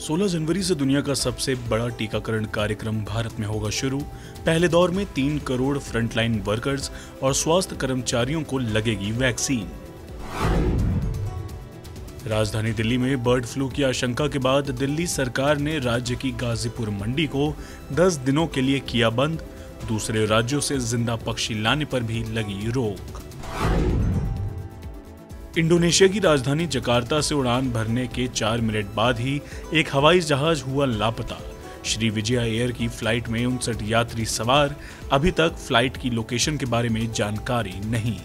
16 जनवरी से दुनिया का सबसे बड़ा टीकाकरण कार्यक्रम भारत में होगा शुरू। पहले दौर में 3 करोड़ फ्रंटलाइन वर्कर्स और स्वास्थ्य कर्मचारियों को लगेगी वैक्सीन। राजधानी दिल्ली में बर्ड फ्लू की आशंका के बाद दिल्ली सरकार ने राज्य की गाजीपुर मंडी को 10 दिनों के लिए किया बंद। दूसरे राज्यों से जिंदा पक्षी लाने पर भी लगी रोक। इंडोनेशिया की राजधानी जकार्ता से उड़ान भरने के 4 मिनट बाद ही एक हवाई जहाज हुआ लापता। श्री विजया एयर की फ्लाइट में 59 यात्री सवार। अभी तक फ्लाइट की लोकेशन के बारे में जानकारी नहीं।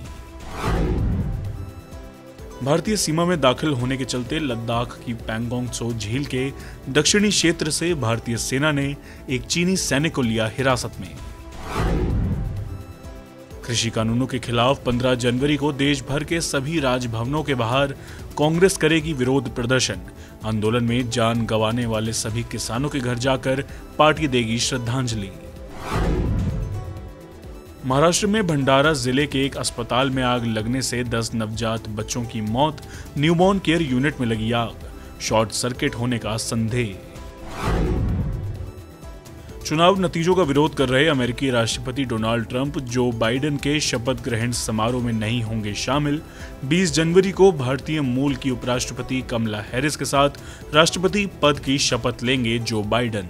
भारतीय सीमा में दाखिल होने के चलते लद्दाख की पैंगोंग त्सो झील के दक्षिणी क्षेत्र से भारतीय सेना ने एक चीनी सैनिक को लिया हिरासत में। कृषि कानूनों के खिलाफ 15 जनवरी को देश भर के सभी राजभवनों के बाहर कांग्रेस करेगी विरोध प्रदर्शन। आंदोलन में जान गंवाने वाले सभी किसानों के घर जाकर पार्टी देगी श्रद्धांजलि। महाराष्ट्र में भंडारा जिले के एक अस्पताल में आग लगने से 10 नवजात बच्चों की मौत। न्यूबॉर्न केयर यूनिट में लगी आग। शॉर्ट सर्किट होने का संदेह। चुनाव नतीजों का विरोध कर रहे अमेरिकी राष्ट्रपति डोनाल्ड ट्रंप जो बाइडेन के शपथ ग्रहण समारोह में नहीं होंगे शामिल। 20 जनवरी को भारतीय मूल की उपराष्ट्रपति कमला हैरिस के साथ राष्ट्रपति पद की शपथ लेंगे जो बाइडेन।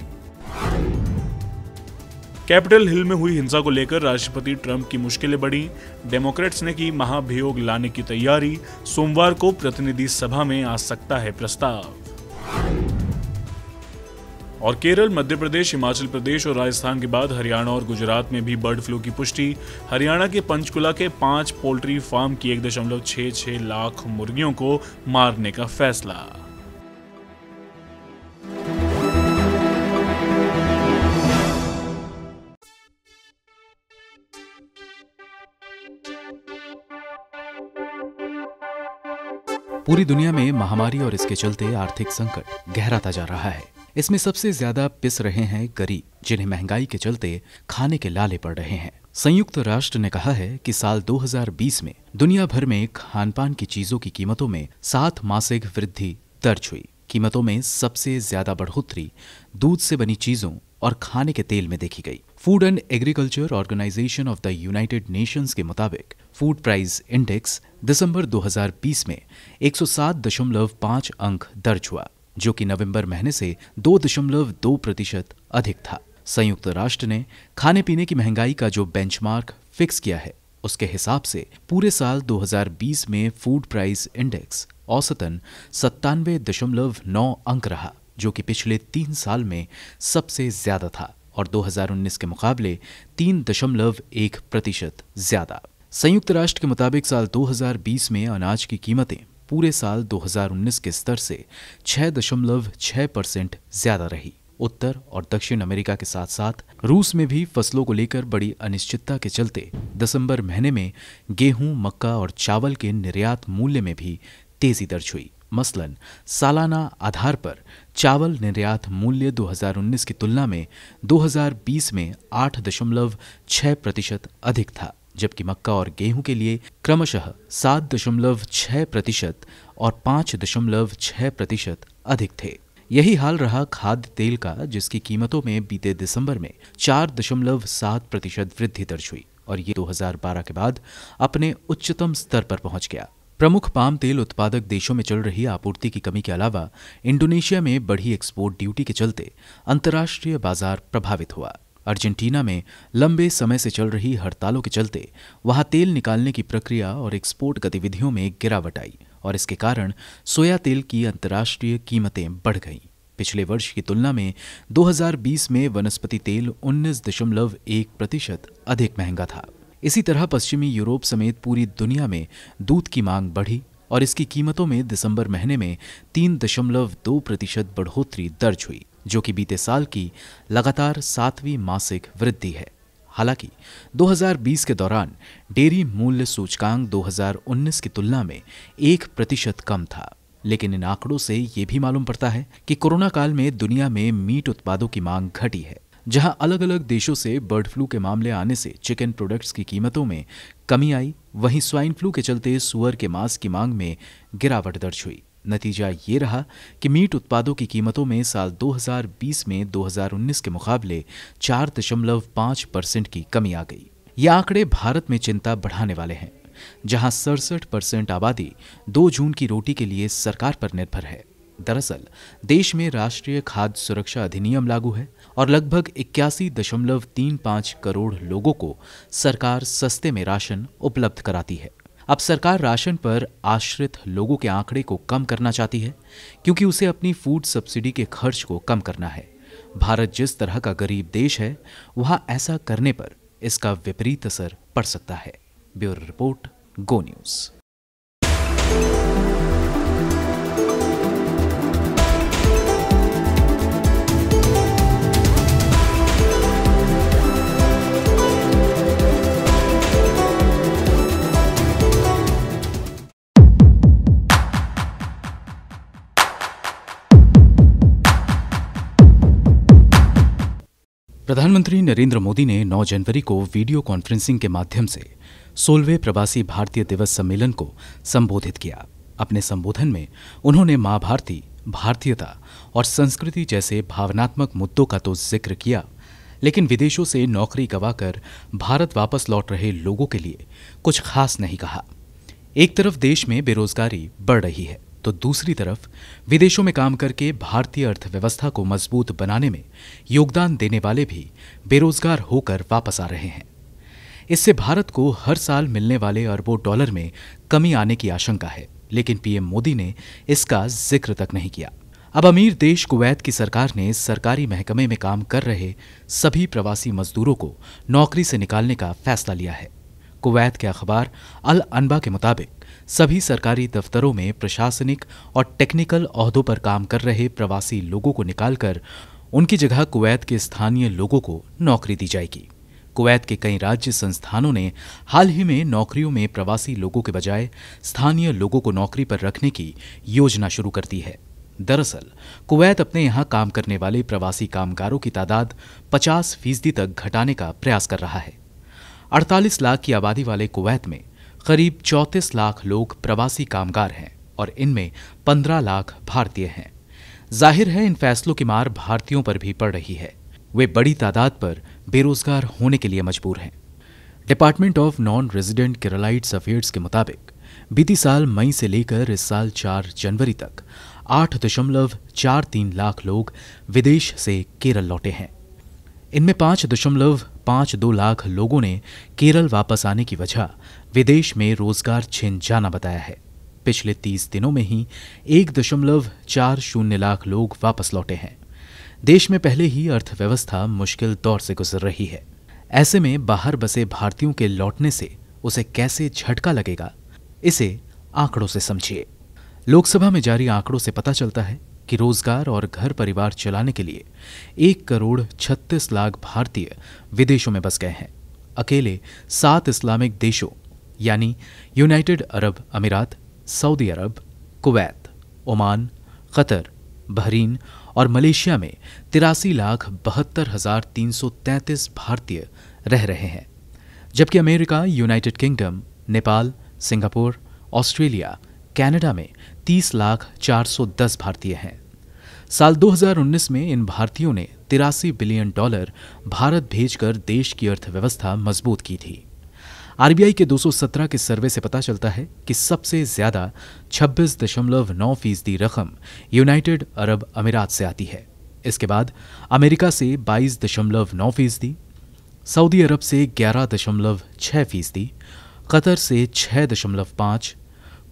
कैपिटल हिल में हुई हिंसा को लेकर राष्ट्रपति ट्रंप की मुश्किलें बढ़ी। डेमोक्रेट्स ने की महाभियोग लाने की तैयारी। सोमवार को प्रतिनिधि सभा में आ सकता है प्रस्ताव। और केरल, मध्य प्रदेश, हिमाचल प्रदेश और राजस्थान के बाद हरियाणा और गुजरात में भी बर्ड फ्लू की पुष्टि। हरियाणा के पंचकुला के 5 पोल्ट्री फार्म की 1.66 लाख मुर्गियों को मारने का फैसला। पूरी दुनिया में महामारी और इसके चलते आर्थिक संकट गहराता जा रहा है। इसमें सबसे ज्यादा पिस रहे हैं गरीब, जिन्हें महंगाई के चलते खाने के लाले पड़ रहे हैं। संयुक्त राष्ट्र ने कहा है कि साल 2020 में दुनिया भर में खान पान की चीजों की कीमतों में 7 मासिक वृद्धि दर्ज हुई। कीमतों में सबसे ज्यादा बढ़ोतरी दूध से बनी चीजों और खाने के तेल में देखी गई। Food and agriculture organization of the United Nations के मुताबिक फूड प्राइस इंडेक्स दिसंबर 2020 में 107.5 अंक दर्ज हुआ, जो कि नवंबर महीने से 2.2% अधिक था। संयुक्त राष्ट्र ने खाने पीने की महंगाई का जो बेंचमार्क फिक्स किया है, उसके हिसाब से पूरे साल 2020 में फूड प्राइस इंडेक्स औसतन 97.9 अंक रहा, जो कि पिछले 3 साल में सबसे ज्यादा था और 2019 के मुकाबले 3.1% ज्यादा। संयुक्त राष्ट्र के मुताबिक साल 2020 में अनाज की कीमतें पूरे साल 2019 के स्तर से 6.6% ज्यादा रही। उत्तर और दक्षिण अमेरिका के साथ साथ रूस में भी फसलों को लेकर बड़ी अनिश्चितता के चलते दिसंबर महीने में गेहूं, मक्का और चावल के निर्यात मूल्य में भी तेजी दर्ज हुई। मसलन सालाना आधार पर चावल निर्यात मूल्य 2019 की तुलना में 2020 में 8.6% अधिक था, जबकि मक्का और गेहूं के लिए क्रमशः 7.6% और 5.6% अधिक थे। यही हाल रहा खाद्य तेल का, जिसकी कीमतों में बीते दिसंबर में 4.7% वृद्धि दर्ज हुई और ये 2012 के बाद अपने उच्चतम स्तर पर पहुंच गया। प्रमुख पाम तेल उत्पादक देशों में चल रही आपूर्ति की कमी के अलावा इंडोनेशिया में बढ़ी एक्सपोर्ट ड्यूटी के चलते अंतर्राष्ट्रीय बाजार प्रभावित हुआ। अर्जेंटीना में लंबे समय से चल रही हड़तालों के चलते वहां तेल निकालने की प्रक्रिया और एक्सपोर्ट गतिविधियों में गिरावट आई और इसके कारण सोया तेल की अंतर्राष्ट्रीय कीमतें बढ़ गईं। पिछले वर्ष की तुलना में 2020 में वनस्पति तेल 19.1% अधिक महंगा था। इसी तरह पश्चिमी यूरोप समेत पूरी दुनिया में दूध की मांग बढ़ी और इसकी कीमतों में दिसंबर महीने में 3.2% बढ़ोतरी दर्ज हुई, जो कि बीते साल की लगातार 7वीं मासिक वृद्धि है। हालांकि 2020 के दौरान डेयरी मूल्य सूचकांक 2019 की तुलना में 1% कम था, लेकिन इन आंकड़ों से ये भी मालूम पड़ता है कि कोरोना काल में दुनिया में मीट उत्पादों की मांग घटी है। जहां अलग अलग देशों से बर्ड फ्लू के मामले आने से चिकन प्रोडक्ट्स की कीमतों में कमी आई, वहीं स्वाइन फ्लू के चलते सुअर के मांस की मांग में गिरावट दर्ज हुई। नतीजा ये रहा कि मीट उत्पादों की कीमतों में साल 2020 में 2019 के मुकाबले 4.5% की कमी आ गई। ये आंकड़े भारत में चिंता बढ़ाने वाले हैं, जहां 67% आबादी 2 जून की रोटी के लिए सरकार पर निर्भर है। दरअसल देश में राष्ट्रीय खाद्य सुरक्षा अधिनियम लागू है और लगभग 81.35 करोड़ लोगों को सरकार सस्ते में राशन उपलब्ध कराती है। अब सरकार राशन पर आश्रित लोगों के आंकड़े को कम करना चाहती है, क्योंकि उसे अपनी फूड सब्सिडी के खर्च को कम करना है। भारत जिस तरह का गरीब देश है, वहां ऐसा करने पर इसका विपरीत असर पड़ सकता है। ब्यूरो रिपोर्ट, गो न्यूज। प्रधानमंत्री नरेंद्र मोदी ने 9 जनवरी को वीडियो कॉन्फ्रेंसिंग के माध्यम से 16वें प्रवासी भारतीय दिवस सम्मेलन को संबोधित किया। अपने संबोधन में उन्होंने मां भारती, भारतीयता और संस्कृति जैसे भावनात्मक मुद्दों का तो जिक्र किया, लेकिन विदेशों से नौकरी गंवाकर भारत वापस लौट रहे लोगों के लिए कुछ खास नहीं कहा। एक तरफ देश में बेरोजगारी बढ़ रही है, तो दूसरी तरफ विदेशों में काम करके भारतीय अर्थव्यवस्था को मजबूत बनाने में योगदान देने वाले भी बेरोजगार होकर वापस आ रहे हैं। इससे भारत को हर साल मिलने वाले अरबों डॉलर में कमी आने की आशंका है, लेकिन पीएम मोदी ने इसका जिक्र तक नहीं किया। अब अमीर देश कुवैत की सरकार ने सरकारी महकमे में काम कर रहे सभी प्रवासी मजदूरों को नौकरी से निकालने का फैसला लिया है। कुवैत के अखबार अल अनबा के मुताबिक सभी सरकारी दफ्तरों में प्रशासनिक और टेक्निकल ओहदों पर काम कर रहे प्रवासी लोगों को निकालकर उनकी जगह कुवैत के स्थानीय लोगों को नौकरी दी जाएगी। कुवैत के कई राज्य संस्थानों ने हाल ही में नौकरियों में प्रवासी लोगों के बजाय स्थानीय लोगों को नौकरी पर रखने की योजना शुरू कर दी है। दरअसल कुवैत अपने यहाँ काम करने वाले प्रवासी कामगारों की तादाद 50% तक घटाने का प्रयास कर रहा है। 48 लाख की आबादी वाले कुवैत में करीब 34 लाख लोग प्रवासी कामगार हैं और इनमें 15 लाख भारतीय हैं। जाहिर है इन फैसलों की मार भारतीयों पर भी पड़ रही है। वे बड़ी तादाद पर बेरोजगार होने के लिए मजबूर हैं। Department of non resident Keralites affairs के मुताबिक बीती साल मई से लेकर इस साल 4 जनवरी तक 8.43 लाख लोग विदेश से केरल लौटे हैं। इनमें 5.52 लाख लोगों ने केरल वापस आने की वजह विदेश में रोजगार छिन जाना बताया है। पिछले 30 दिनों में ही 1.40 लाख लोग वापस लौटे हैं। देश में पहले ही अर्थव्यवस्था मुश्किल दौर से गुजर रही है। ऐसे में बाहर बसे भारतीयों के लौटने से उसे कैसे झटका लगेगा, इसे आंकड़ों से समझिए। लोकसभा में जारी आंकड़ों से पता चलता है कि रोजगार और घर परिवार चलाने के लिए 1.36 करोड़ भारतीय विदेशों में बस गए हैं। अकेले 7 इस्लामिक देशों यानी यूनाइटेड अरब अमीरात, सऊदी अरब, कुवैत, ओमान, कतर, बहरीन और मलेशिया में 83,72,333 भारतीय रह रहे हैं, जबकि America, United kingdom, Nepal, Singapore, Australia, Canada में 30,410 भारतीय हैं। साल 2019 में इन भारतीयों ने $83 बिलियन भारत भेजकर देश की अर्थव्यवस्था मजबूत की थी। आरबीआई के 217 के सर्वे से पता चलता है कि सबसे ज्यादा 26.9% रकम यूनाइटेड अरब अमीरात से आती है। इसके बाद अमेरिका से 22.9%, सऊदी अरब से 11.6%, कतर से 6.5%,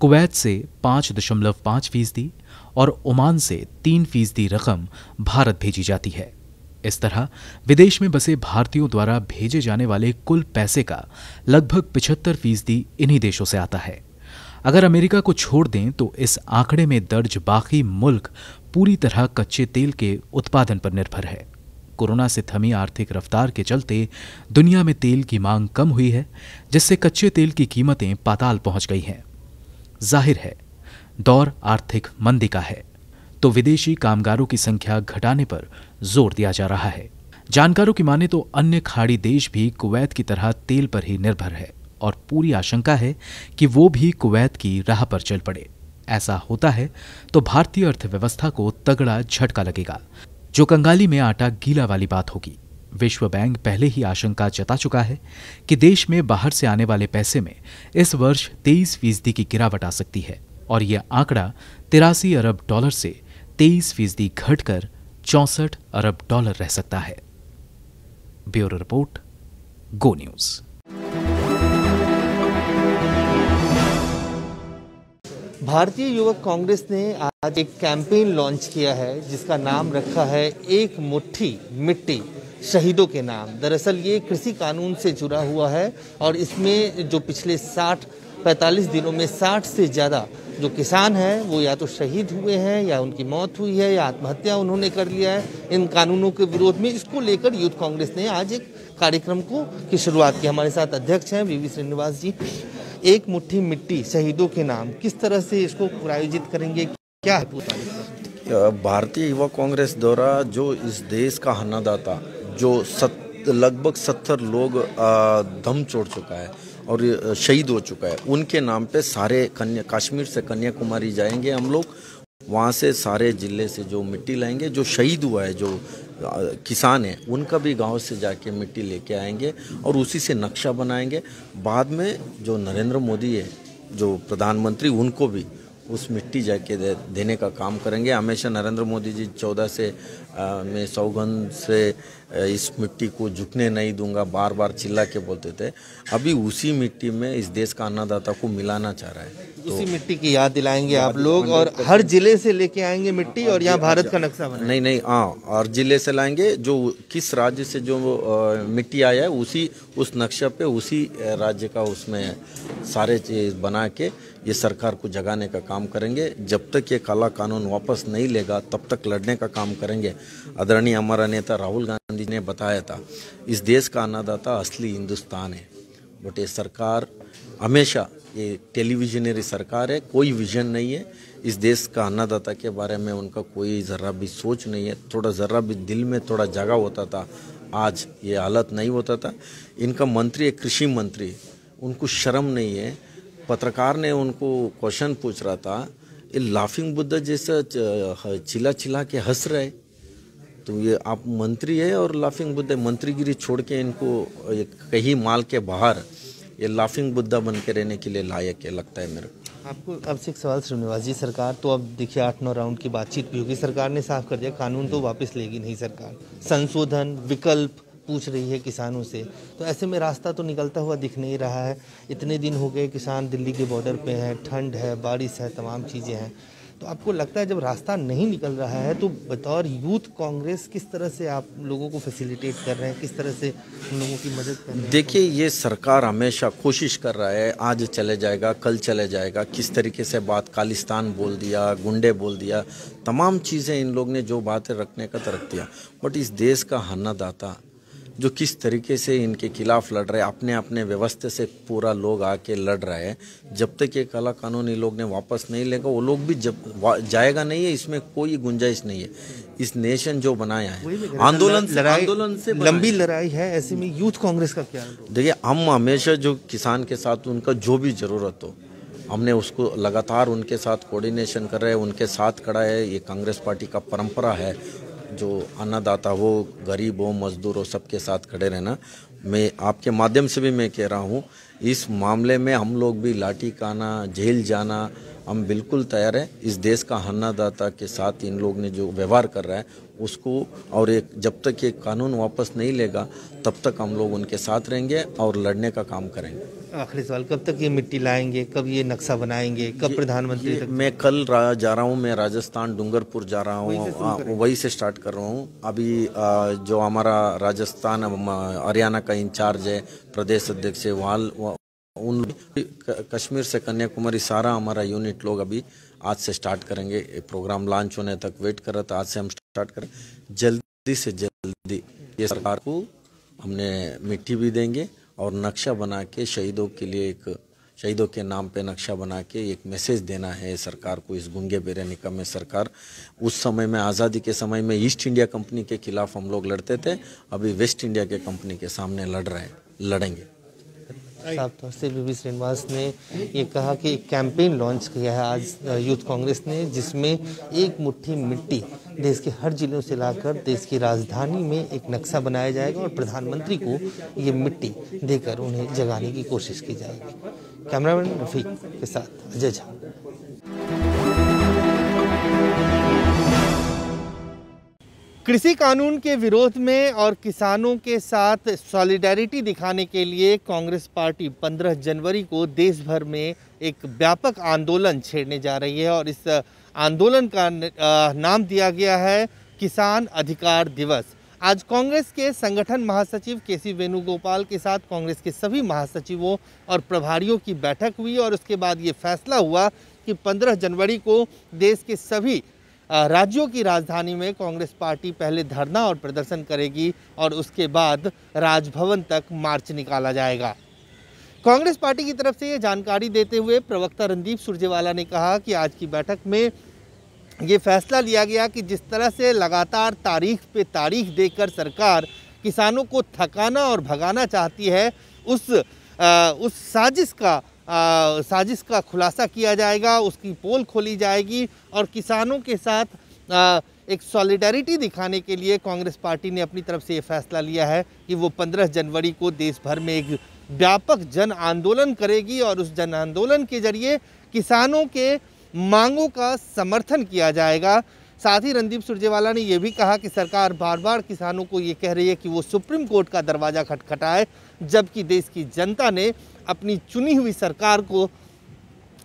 कुवैत से 5.5% और ओमान से 3% रकम भारत भेजी जाती है। इस तरह विदेश में बसे भारतीयों द्वारा भेजे जाने वाले कुल पैसे का लगभग 75% इन्हीं देशों से आता है। अगर अमेरिका को छोड़ दें तो इस आंकड़े में दर्ज बाकी मुल्क पूरी तरह कच्चे तेल के उत्पादन पर निर्भर है। कोरोना से थमी आर्थिक रफ्तार के चलते दुनिया में तेल की मांग कम हुई है, जिससे कच्चे तेल की कीमतें पाताल पहुंच गई हैं। जाहिर है दौर आर्थिक मंदी का है, तो विदेशी कामगारों की संख्या घटाने पर जोर दिया जा रहा है। जानकारों की माने तो अन्य खाड़ी देश भी कुवैत की तरह तेल पर ही निर्भर है और पूरी आशंका है कि वो भी कुवैत की राह पर चल पड़े। ऐसा होता है तो भारतीय अर्थव्यवस्था को तगड़ा झटका लगेगा, जो कंगाली में आटा गीला वाली बात होगी। विश्व बैंक पहले ही आशंका जता चुका है कि देश में बाहर से आने वाले पैसे में इस वर्ष 23% की गिरावट आ सकती है और यह आंकड़ा 83 अरब डॉलर से 23% घटकर 64 अरब डॉलर रह सकता है। ब्यूरो रिपोर्ट, गो न्यूज। भारतीय युवक कांग्रेस ने आज एक कैंपेन लॉन्च किया है जिसका नाम रखा है एक मुट्ठी मिट्टी शहीदों के नाम। दरअसल ये कृषि कानून से जुड़ा हुआ है और इसमें जो पिछले 45 दिनों में 60 से ज़्यादा जो किसान हैं वो या तो शहीद हुए हैं या उनकी मौत हुई है या आत्महत्या उन्होंने कर लिया है इन कानूनों के विरोध में। इसको लेकर यूथ कांग्रेस ने आज एक कार्यक्रम की शुरुआत की। हमारे साथ अध्यक्ष हैं वीवी श्रीनिवास जी। एक मुट्ठी मिट्टी शहीदों के नाम, किस तरह से इसको प्रायोजित करेंगे, क्या है पूरा? भारतीय युवा कांग्रेस द्वारा जो इस देश का अन्नदाता जो लगभग 70 लोग दम छोड़ चुका है और शहीद हो चुका है, उनके नाम पे सारे कश्मीर से कन्याकुमारी जाएंगे हम लोग। वहाँ से सारे जिले से जो मिट्टी लाएंगे, जो शहीद हुआ है जो किसान है उनका भी गांव से जाके मिट्टी लेके आएंगे और उसी से नक्शा बनाएंगे। बाद में जो नरेंद्र मोदी है जो प्रधानमंत्री, उनको भी उस मिट्टी जाके देने का काम करेंगे। हमेशा नरेंद्र मोदी जी 14 से मैं सौगंध से इस मिट्टी को झुकने नहीं दूंगा बार बार चिल्ला के बोलते थे। अभी उसी मिट्टी में इस देश का अन्नदाता को मिलाना चाह रहा है। उसी मिट्टी की याद दिलाएंगे आप लोग और हर जिले से लेके आएंगे मिट्टी और यहाँ भारत का नक्शा बनाएंगे। नहीं, हाँ, हर जिले से लाएंगे। जो किस राज्य से जो मिट्टी आया है उसी उस नक्शा पे उसी राज्य का उसमें सारे चीज बना के ये सरकार को जगाने का काम करेंगे। जब तक ये काला कानून वापस नहीं लेगा तब तक लड़ने का काम करेंगे। आदरणीय हमारा नेता राहुल गांधी ने बताया था इस देश का अन्नदाता असली हिंदुस्तान है। बट ये सरकार हमेशा ये टेलीविजनरी सरकार है, कोई विजन नहीं है इस देश का अन्नदाता के बारे में। उनका कोई ज़रा भी सोच नहीं है। थोड़ा ज़रा भी दिल में थोड़ा जगह होता था, आज ये हालत नहीं होता था। इनका मंत्री है कृषि मंत्री, उनको शर्म नहीं है। पत्रकार ने उनको क्वेश्चन पूछ रहा था, ये लाफिंग बुद्धा जैसा चिल्ला चिल्ला के हंस रहे, तो ये आप मंत्री है और लाफिंग बुद्धा मंत्रीगिरी छोड़ के इनको कहीं माल के बाहर ये लाफिंग बुद्धा बन के रहने के लिए लायक है, लगता है मेरे को। आपको अब से एक सवाल श्रीनिवास जी, सरकार तो अब देखिए 8-9 राउंड की बातचीत भी होगी, सरकार ने साफ कर दिया कानून तो वापस लेगी नहीं सरकार, संशोधन विकल्प पूछ रही है किसानों से। तो ऐसे में रास्ता तो निकलता हुआ दिख नहीं रहा है। इतने दिन हो गए किसान दिल्ली के बॉर्डर पे हैं, ठंड है, बारिश है, तमाम चीज़ें हैं। तो आपको लगता है जब रास्ता नहीं निकल रहा है तो बतौर यूथ कांग्रेस किस तरह से आप लोगों को फैसिलिटेट कर रहे हैं, किस तरह से उन लोगों की मदद कर रहे हैं? देखिए, ये सरकार हमेशा कोशिश कर रहा है, आज चले जाएगा कल चले जाएगा, किस तरीके से बात खालिस्तान बोल दिया, गुंडे बोल दिया, तमाम चीज़ें इन लोग ने जो बातें रखने का तो रख दिया। बट इस देश का अन्नदाता जो किस तरीके से इनके खिलाफ लड़ रहे हैं, अपने अपने व्यवस्था से पूरा लोग आके लड़ रहे हैं। जब तक ये काला कानून इन लोग ने वापस नहीं लेगा वो लोग भी जब जाएगा नहीं है, इसमें कोई गुंजाइश नहीं है। इस नेशन जो बनाया है आंदोलन से लंबी लड़ाई है, ऐसे में यूथ कांग्रेस का क्या? देखिए, हम हमेशा जो किसान के साथ उनका जो भी ज़रूरत हो हमने उसको लगातार उनके साथ कोऑर्डिनेशन कर रहे हैं, उनके साथ खड़ा है। ये कांग्रेस पार्टी का परंपरा है, जो अन्नदाता हो, गरीब हो, मजदूर हो, सबके साथ खड़े रहना। मैं आपके माध्यम से भी मैं कह रहा हूँ, इस मामले में हम लोग भी लाठी खाना, जेल जाना हम बिल्कुल तैयार हैं। इस देश का अन्नदाता के साथ इन लोग ने जो व्यवहार कर रहा है उसको, और एक जब तक ये कानून वापस नहीं लेगा तब तक हम लोग उनके साथ रहेंगे और लड़ने का काम करेंगे। आखिरी सवाल, कब तक ये मिट्टी लाएंगे, कब ये नक्शा बनाएंगे, कब प्रधानमंत्री तक? मैं कल जा रहा हूँ, मैं राजस्थान डूंगरपुर जा रहा हूँ, वहीं से स्टार्ट कर रहा हूँ। अभी जो हमारा राजस्थान हरियाणा का इंचार्ज है, प्रदेश अध्यक्ष है, वहाँ उन कश्मीर से कन्याकुमारी सारा हमारा यूनिट लोग अभी आज से स्टार्ट करेंगे। प्रोग्राम लॉन्च होने तक वेट कर रहा था, आज से हम स्टार्ट करें। जल्दी से जल्दी ये सरकार को हमने मिट्टी भी देंगे और नक्शा बना के शहीदों के लिए, एक शहीदों के नाम पे नक्शा बना के एक मैसेज देना है सरकार को। इस गुंगे बेरे निकम्मे सरकार, उस समय में आज़ादी के समय में ईस्ट इंडिया कंपनी के खिलाफ हम लोग लड़ते थे, अभी वेस्ट इंडिया के कंपनी के सामने लड़ रहे हैं, लड़ेंगे। साफ तौर से वीवी श्रीनिवास ने ये कहा कि एक कैंपेन लॉन्च किया है आज यूथ कांग्रेस ने, जिसमें एक मुट्ठी मिट्टी देश के हर जिलों से लाकर देश की राजधानी में एक नक्शा बनाया जाएगा और प्रधानमंत्री को ये मिट्टी देकर उन्हें जगाने की कोशिश की जाएगी। कैमरामैन रफीक के साथ अजय झा। कृषि कानून के विरोध में और किसानों के साथ सॉलिडेरिटी दिखाने के लिए कांग्रेस पार्टी 15 जनवरी को देश भर में एक व्यापक आंदोलन छेड़ने जा रही है और इस आंदोलन का नाम दिया गया है किसान अधिकार दिवस। आज कांग्रेस के संगठन महासचिव केसी वेणुगोपाल के साथ कांग्रेस के सभी महासचिवों और प्रभारियों की बैठक हुई और उसके बाद ये फैसला हुआ कि 15 जनवरी को देश के सभी राज्यों की राजधानी में कांग्रेस पार्टी पहले धरना और प्रदर्शन करेगी और उसके बाद राजभवन तक मार्च निकाला जाएगा। कांग्रेस पार्टी की तरफ से ये जानकारी देते हुए प्रवक्ता रणदीप सुरजेवाला ने कहा कि आज की बैठक में ये फैसला लिया गया कि जिस तरह से लगातार तारीख पे तारीख देकर सरकार किसानों को थकाना और भगाना चाहती है, उस साजिश का खुलासा किया जाएगा, उसकी पोल खोली जाएगी और किसानों के साथ एक सॉलिडेरिटी दिखाने के लिए कांग्रेस पार्टी ने अपनी तरफ से ये फैसला लिया है कि वो 15 जनवरी को देश भर में एक व्यापक जन आंदोलन करेगी और उस जन आंदोलन के जरिए किसानों के मांगों का समर्थन किया जाएगा। साथ ही रणदीप सुरजेवाला ने यह भी कहा कि सरकार बार बार किसानों को ये कह रही है कि वो सुप्रीम कोर्ट का दरवाज़ा खटखटाए, जबकि देश की जनता ने अपनी चुनी हुई सरकार को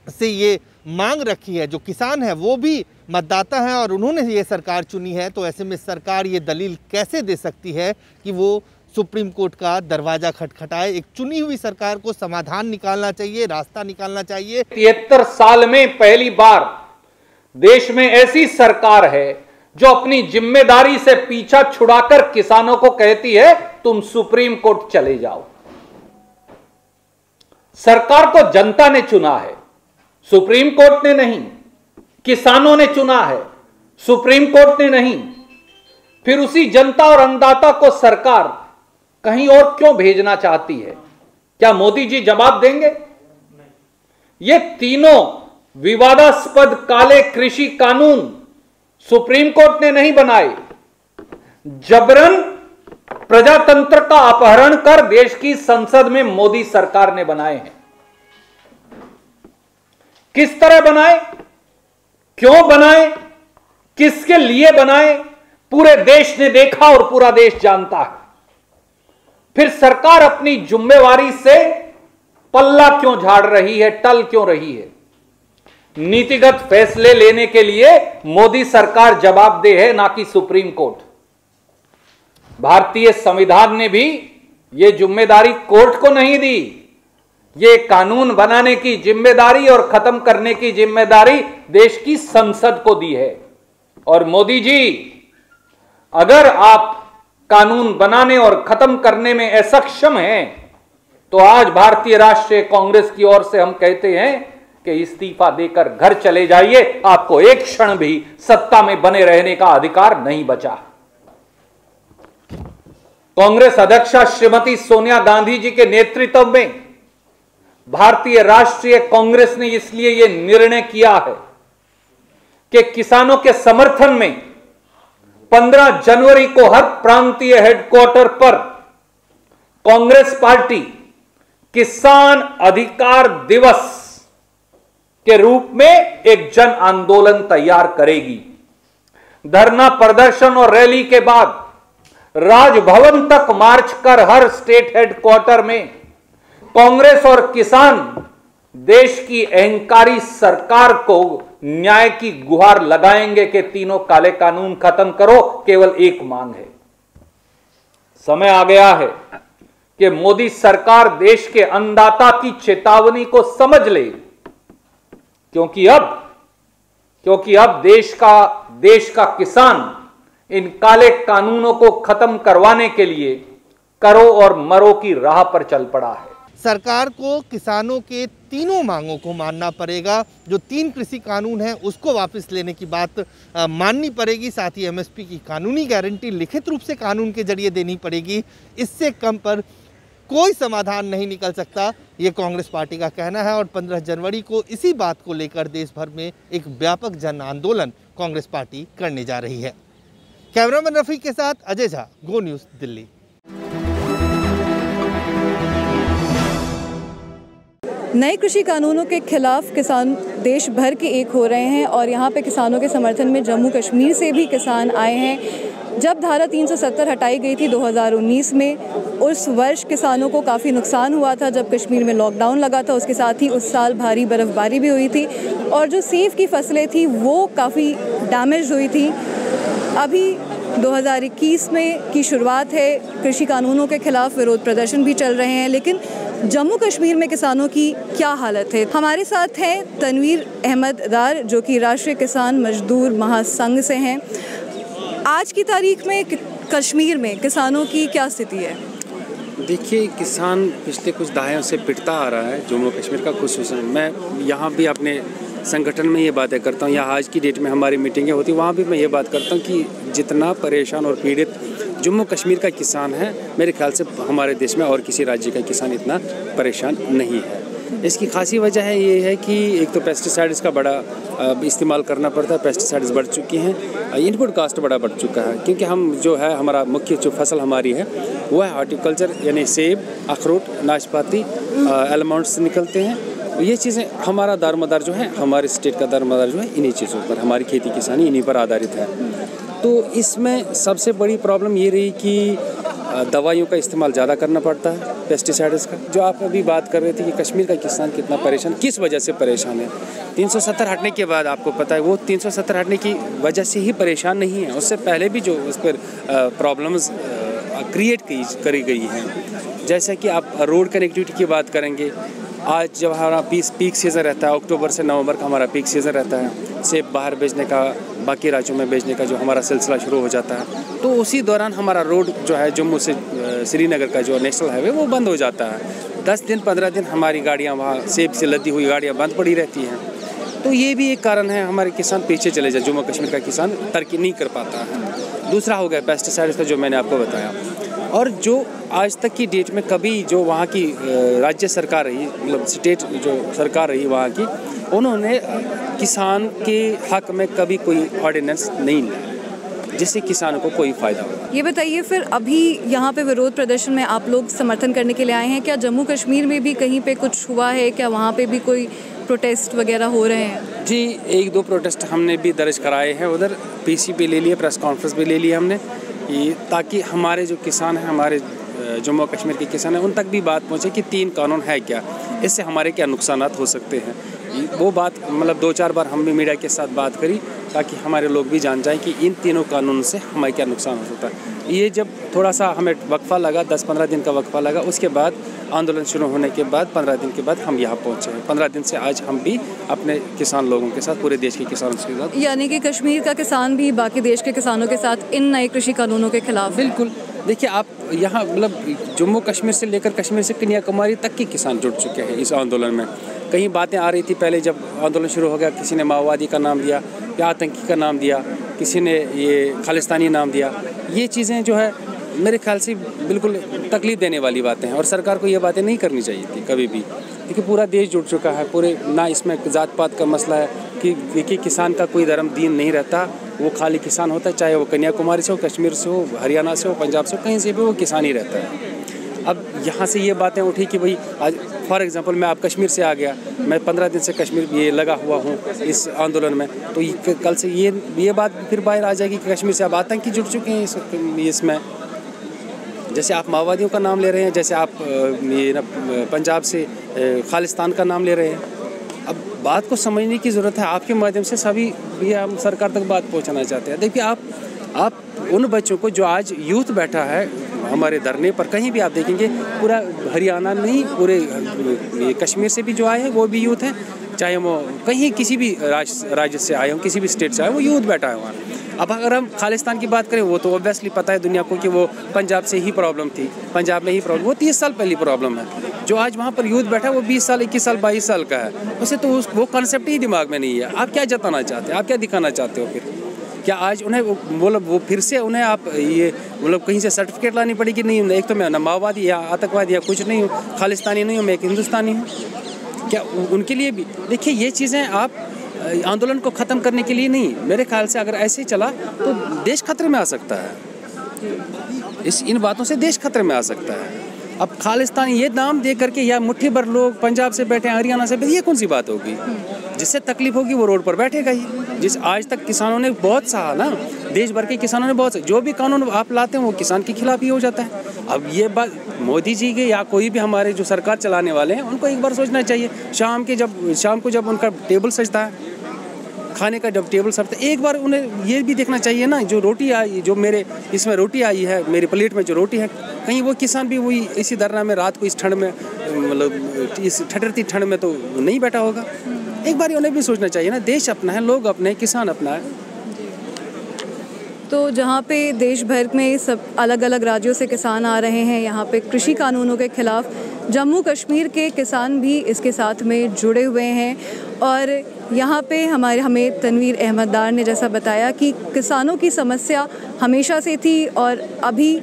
से ये मांग रखी है। जो किसान है वो भी मतदाता है और उन्होंने ये सरकार चुनी है, तो ऐसे में सरकार ये दलील कैसे दे सकती है कि वो सुप्रीम कोर्ट का दरवाज़ा खटखटाए। एक चुनी हुई सरकार को समाधान निकालना चाहिए, रास्ता निकालना चाहिए। 73 साल में पहली बार देश में ऐसी सरकार है जो अपनी जिम्मेदारी से पीछा छुड़ाकर किसानों को कहती है तुम सुप्रीम कोर्ट चले जाओ। सरकार को जनता ने चुना है, सुप्रीम कोर्ट ने नहीं। किसानों ने चुना है, सुप्रीम कोर्ट ने नहीं। फिर उसी जनता और अन्नदाता को सरकार कहीं और क्यों भेजना चाहती है? क्या मोदी जी जवाब देंगे? ये तीनों विवादास्पद काले कृषि कानून सुप्रीम कोर्ट ने नहीं बनाए, जबरन प्रजातंत्र का अपहरण कर देश की संसद में मोदी सरकार ने बनाए हैं। किस तरह बनाए, क्यों बनाए, किसके लिए बनाए, पूरे देश ने देखा और पूरा देश जानता है। फिर सरकार अपनी जिम्मेवारी से पल्ला क्यों झाड़ रही है, टल क्यों रही है? नीतिगत फैसले लेने के लिए मोदी सरकार जवाबदेह है, ना कि सुप्रीम कोर्ट। भारतीय संविधान ने भी यह जिम्मेदारी कोर्ट को नहीं दी। ये कानून बनाने की जिम्मेदारी और खत्म करने की जिम्मेदारी देश की संसद को दी है। और मोदी जी, अगर आप कानून बनाने और खत्म करने में असक्षम हैं, तो आज भारतीय राष्ट्रीय कांग्रेस की ओर से हम कहते हैं कि इस्तीफा देकर घर चले जाइए। आपको एक क्षण भी सत्ता में बने रहने का अधिकार नहीं बचा। कांग्रेस अध्यक्षा श्रीमती सोनिया गांधी जी के नेतृत्व में भारतीय राष्ट्रीय कांग्रेस ने इसलिए यह निर्णय किया है कि किसानों के समर्थन में 15 जनवरी को हर प्रांतीय हेडक्वार्टर पर कांग्रेस पार्टी किसान अधिकार दिवस के रूप में एक जन आंदोलन तैयार करेगी। धरना प्रदर्शन और रैली के बाद राजभवन तक मार्च कर हर स्टेट हेडक्वार्टर में कांग्रेस और किसान देश की अहंकारी सरकार को न्याय की गुहार लगाएंगे कि तीनों काले कानून खत्म करो। केवल एक मांग है, समय आ गया है कि मोदी सरकार देश के अन्नदाता की चेतावनी को समझ ले, क्योंकि अब देश का किसान इन काले कानूनों को खत्म करवाने के लिए करो और मरो की राह पर चल पड़ा है। सरकार को किसानों के तीनों मांगों को मानना पड़ेगा। जो 3 कृषि कानून हैं उसको वापस लेने की बात माननी पड़ेगी। साथ ही एमएसपी की कानूनी गारंटी लिखित रूप से कानून के जरिए देनी पड़ेगी। इससे कम पर कोई समाधान नहीं निकल सकता, ये कांग्रेस पार्टी का कहना है। और 15 जनवरी को इसी बात को लेकर देश भर में एक व्यापक जन आंदोलन कांग्रेस पार्टी करने जा रही है। कैमरामैन रफीक के साथ अजय झा, गो न्यूज़, दिल्ली। नए कृषि कानूनों के खिलाफ किसान देश भर के एक हो रहे हैं और यहाँ पे किसानों के समर्थन में जम्मू कश्मीर से भी किसान आए हैं। जब धारा 370 हटाई गई थी 2019 में, उस वर्ष किसानों को काफ़ी नुकसान हुआ था जब कश्मीर में लॉकडाउन लगा था। उसके साथ ही उस साल भारी बर्फ़बारी भी हुई थी और जो सेब की फसलें थी वो काफ़ी डैमेज हुई थी। अभी 2021 में की शुरुआत है, कृषि कानूनों के खिलाफ विरोध प्रदर्शन भी चल रहे हैं, लेकिन जम्मू कश्मीर में किसानों की क्या हालत है। हमारे साथ हैं तनवीर अहमद दार, जो कि राष्ट्रीय किसान मजदूर महासंघ से हैं। आज की तारीख में कश्मीर में किसानों की क्या स्थिति है? देखिए, किसान पिछले कुछ दहाइयों से पिटता आ रहा है जम्मू कश्मीर का। खुसूसन मैं यहाँ भी अपने संगठन में ये बातें करता हूँ, या आज की डेट में हमारी मीटिंगें होती वहाँ भी मैं ये बात करता हूँ कि जितना परेशान और पीड़ित जम्मू कश्मीर का किसान है, मेरे ख्याल से हमारे देश में और किसी राज्य का किसान इतना परेशान नहीं है। इसकी खासी वजह है ये है कि एक तो पेस्टिसाइड्स का बड़ा इस्तेमाल करना पड़ता है, पेस्टिसाइड्स बढ़ चुकी हैं, इनपुट कॉस्ट बड़ा बढ़ चुका है, क्योंकि हम जो है हमारा मुख्य जो फसल हमारी है वो है हॉर्टिकल्चर, यानी सेब, अखरोट, नाशपाती, आलमंड्स निकलते हैं। ये चीज़ें हमारा दारोमदार जो है, हमारे स्टेट का दारोमदार जो है इन्हीं चीज़ों पर, हमारी खेती किसानी इन्हीं पर आधारित है। तो इसमें सबसे बड़ी प्रॉब्लम ये रही कि दवाइयों का इस्तेमाल ज़्यादा करना पड़ता है, पेस्टिसाइड्स का। जो आप अभी बात कर रहे थे कि कश्मीर का किसान कितना परेशान, किस वजह से परेशान है। 370 हटने के बाद आपको पता है वो 370 हटने की वजह से ही परेशान नहीं है, उससे पहले भी जो उस पर प्रॉब्लम्स क्रिएट करी गई हैं। जैसे कि आप रोड कनेक्टिविटी की बात करेंगे, आज जब हमारा पीक सीज़न रहता है, अक्टूबर से नवंबर का हमारा पीक सीज़न रहता है, सेब बाहर भेजने का, बाकी राज्यों में भेजने का जो हमारा सिलसिला शुरू हो जाता है, तो उसी दौरान हमारा रोड जो है जम्मू से श्रीनगर का जो नेशनल हाईवे वो बंद हो जाता है। 10 दिन 15 दिन हमारी गाड़ियाँ वहाँ सेब से लदी हुई गाड़ियाँ बंद पड़ी रहती हैं। तो ये भी एक कारण है हमारे किसान पीछे चले जाए, जम्मू कश्मीर का किसान तरक्की नहीं कर पाता है। दूसरा हो गया पेस्टिसाइड्स का, जो मैंने आपको बताया। और जो आज तक की डेट में कभी जो वहाँ की राज्य सरकार रही, मतलब स्टेट जो सरकार रही वहाँ की, उन्होंने किसान के हक में कभी कोई ऑर्डिनेंस नहीं लिया जिससे किसानों को कोई फ़ायदा हो। ये बताइए, फिर अभी यहाँ पे विरोध प्रदर्शन में आप लोग समर्थन करने के लिए आए हैं, क्या जम्मू कश्मीर में भी कहीं पे कुछ हुआ है? क्या वहाँ पे भी कोई प्रोटेस्ट वगैरह हो रहे हैं? जी, 1-2 प्रोटेस्ट हमने भी दर्ज कराए हैं, उधर पीसी भी ले लिया, प्रेस कॉन्फ्रेंस भी ले लिया हमने, ताकि हमारे जो किसान हैं, हमारे जम्मू कश्मीर के किसान हैं, उन तक भी बात पहुँचे कि 3 कानून है क्या, इससे हमारे क्या नुकसानात हो सकते हैं। वो बात मतलब 2-4 बार हम भी मीडिया के साथ बात करी, ताकि हमारे लोग भी जान जाएं कि इन तीनों कानूनों से हमें क्या नुकसान हो सकता है। ये जब थोड़ा सा हमें वक्फा लगा, 10-15 दिन का वक्फा लगा, उसके बाद आंदोलन शुरू होने के बाद 15 दिन के बाद हम यहाँ पहुँचे हैं। 15 दिन से आज हम भी अपने किसान लोगों के साथ, पूरे देश के किसानों के साथ, यानी कि कश्मीर का किसान भी बाकी देश के किसानों के साथ इन नए कृषि कानूनों के खिलाफ। बिल्कुल। देखिए, आप यहाँ मतलब जम्मू कश्मीर से लेकर कश्मीर से कन्याकुमारी तक के किसान जुड़ चुके हैं इस आंदोलन में। कई बातें आ रही थी पहले जब आंदोलन शुरू हो गया, किसी ने माओवादी का नाम दिया या आतंकी का नाम दिया, किसी ने ये खालिस्तानी नाम दिया। ये चीज़ें जो है मेरे ख्याल से बिल्कुल तकलीफ देने वाली बातें हैं और सरकार को ये बातें नहीं करनी चाहिए थी कभी भी, क्योंकि पूरा देश जुड़ चुका है। पूरे ना इसमें जात पात का मसला है कि देखिए, किसान का कोई धर्म दीन नहीं रहता, वो खाली किसान होता है, चाहे वो कन्याकुमारी से हो, कश्मीर से हो, हरियाणा से हो, पंजाब से हो, कहीं से भी वो किसान ही रहता है। अब यहाँ से ये बातें उठी कि भाई आज फॉर एग्जांपल मैं आप कश्मीर से आ गया, मैं 15 दिन से कश्मीर ये लगा हुआ हूँ इस आंदोलन में, तो कल से ये बात फिर बाहर आ जाएगी कि कश्मीर से अब आतंकी जुड़ चुके हैं इसमें। जैसे आप माओवादियों का नाम ले रहे हैं, जैसे आप ये पंजाब से खालिस्तान का नाम ले रहे हैं। अब बात को समझने की ज़रूरत है, आपके माध्यम से सभी ये हम सरकार तक बात पहुंचाना चाहते हैं। देखिए, आप उन बच्चों को जो आज यूथ बैठा है हमारे धरने पर, कहीं भी आप देखेंगे, पूरा हरियाणा नहीं, पूरे कश्मीर से भी जो आए हैं वो भी यूथ हैं, चाहे वो कहीं किसी भी राज्य से आए हों, किसी भी स्टेट से आए, वो यूथ बैठा है वहाँ। अब अगर हम खालिस्तान की बात करें, वो तो ऑब्वियसली पता है दुनिया को कि वो पंजाब से ही प्रॉब्लम थी, पंजाब में ही प्रॉब्लम, वो 30 साल पहली प्रॉब्लम है। जो आज वहाँ पर यूथ बैठा है वो 20 साल, 21 साल, 22 साल का है, उसे तो वो कॉन्सेप्ट ही दिमाग में नहीं है। आप क्या जताना चाहते हैं, आप क्या दिखाना चाहते हो फिर? क्या आज उन्हें मतलब वो फिर से उन्हें आप ये मतलब कहीं से सर्टिफिकेट लानी पड़ेगी? नहीं, एक तो मैं न माओवादी या आतंकवादी या कुछ नहीं हूँ, खालिस्तानी नहीं हूँ, मैं एक हिंदुस्तानी हूँ। क्या उनके लिए भी देखिए ये चीज़ें आप आंदोलन को ख़त्म करने के लिए नहीं, मेरे ख्याल से अगर ऐसे ही चला तो देश खतरे में आ सकता है। इन बातों से देश खतरे में आ सकता है। अब खालिस्तानी ये नाम दे करके या मुट्ठी भर लोग पंजाब से बैठे हैं, हरियाणा से बैठे, ये कौन सी बात होगी? जिससे तकलीफ होगी वो रोड पर बैठेगा ही। जिस आज तक किसानों ने बहुत सहा ना, देश भर के किसानों ने बहुत, जो भी कानून आप लाते हैं वो किसान के खिलाफ ही हो जाता है। अब ये बात मोदी जी के या कोई भी हमारे जो सरकार चलाने वाले हैं उनको एक बार सोचना चाहिए। शाम को जब उनका टेबल सजता है, खाने का जब टेबल सजता है, एक बार उन्हें ये भी देखना चाहिए ना, जो रोटी आई, जो मेरे इसमें रोटी आई है, मेरी प्लेट में जो रोटी है, कहीं वो किसान भी वही इसी धरना में रात को इस ठंड में, मतलब इस ठठरती ठंड में तो नहीं बैठा होगा। एक बार उन्हें भी सोचना चाहिए ना, देश अपना है, लोग अपने हैं, किसान अपना है। तो जहाँ पे देश भर में सब अलग अलग राज्यों से किसान आ रहे हैं यहाँ पे कृषि कानूनों के खिलाफ, जम्मू कश्मीर के किसान भी इसके साथ में जुड़े हुए हैं। और यहाँ पे हमें तनवीर अहमददार ने जैसा बताया कि किसानों की समस्या हमेशा से थी और अभी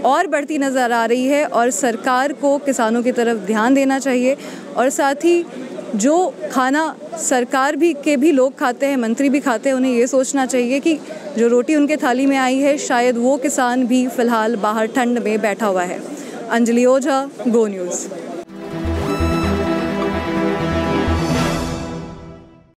और बढ़ती नज़र आ रही है और सरकार को किसानों की तरफ ध्यान देना चाहिए। और साथ ही जो खाना सरकार के भी लोग खाते हैं, मंत्री भी खाते हैं, उन्हें ये सोचना चाहिए कि जो रोटी उनके थाली में आई है शायद वो किसान भी फ़िलहाल बाहर ठंड में बैठा हुआ है। अंजलि ओझा, गो न्यूज़।